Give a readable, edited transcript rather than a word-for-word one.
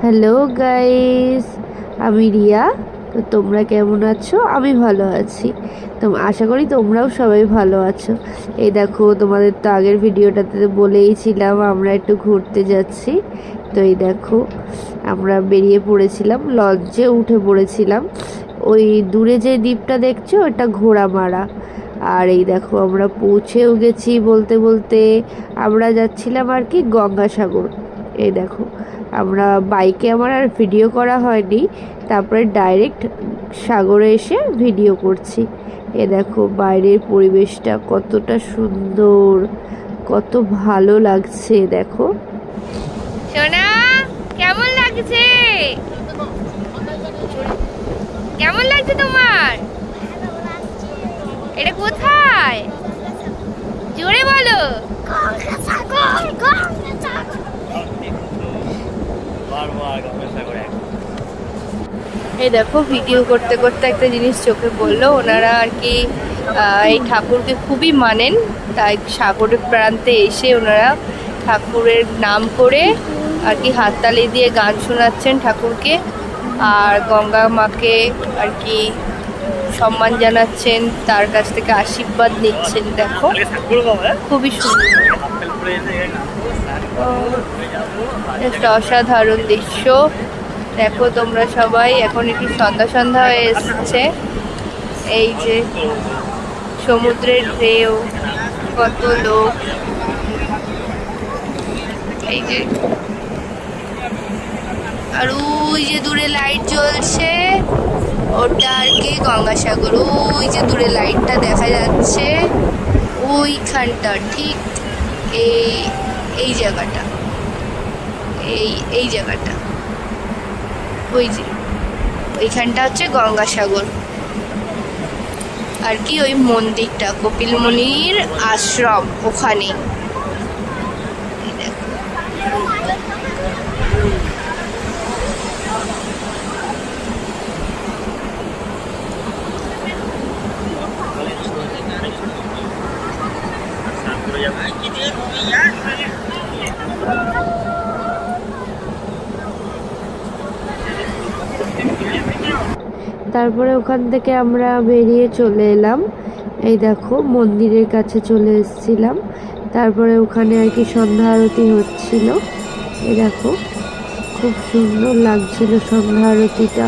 Hello guys, আমি রিয়া। তো তোমরা কেমন আছো? আমি ভালো আছি। তো আশা করি তোমরাও সবাই ভালো আছো। এই দেখো, তোমাদের তো আগের ভিডিওটাতে বলেইছিলাম আমরা একটু ঘুরতে যাচ্ছি। তো এই দেখো, আমরা বেরিয়ে পড়েছিলাম, লঞ্চে উঠে পড়েছিলাম। ওই দূরে যে দ্বীপটা দেখছো ওটা ঘোড়ামারা। আর এই দেখো, আমরা পৌঁছেও গেছি। বলতে বলতে আমরা যাচ্ছিলাম আর কি গঙ্গাসাগর। এই দেখো, আমরা বাইকে আমার আর ভিডিও করা হয়নি, তারপরে ডাইরেক্ট সাগরে এসে ভিডিও করছি। এ দেখো বাইরের পরিবেশটা কতটা সুন্দর, কত ভালো লাগছে। দেখো সোনা, কেমন লাগছে? কেমন লাগছে তোমার? এটা কোথায়? জোরে বলো। এই দেখো, ভিডিও করতে করতে একটা জিনিস চোখে পড়লো। ওনারা আর কি এই ঠাকুরকে খুবই মানেন, তাই সাগরের প্রান্তে এসে ওনারা ঠাকুরের নাম করে আর কি হাততালি দিয়ে গান শোনাচ্ছেন ঠাকুরকে, আর গঙ্গা মাকে আর কি সম্মান জানাচ্ছেন, তার কাছ থেকে আশীর্বাদ নিচ্ছেন। দেখো খুবই সুন্দর, একটা অসাধারণ দৃশ্য। দেখো তোমরা সবাই, এখন একটু সন্ধ্যা সন্ধ্যা হয়ে এসছে। এই যে সমুদ্রের ঢেউ, কত লোক, এই যে, আর ওই যে দূরে লাইট জ্বলছে, ওটা আর কি গঙ্গাসাগর। ওই যে দূরে লাইটটা দেখা যাচ্ছে, ওইখানটা ঠিক এই জায়গাটা, এই জায়গাটা, ওই যে ওইখানটা হচ্ছে গঙ্গাসাগর আর কি। ওই মন্দিরটা কপিল মুনির আশ্রম, ওখানে। তারপরে ওখান থেকে আমরা বেরিয়ে চলে এলাম। এই দেখো, মন্দিরের কাছে চলে এসেছিলাম। তারপরে ওখানে আর কি সন্ধ্যা আরতি হচ্ছিল। এই দেখো, খুব সুন্দর লাগছিল সন্ধ্যা আরতিটা।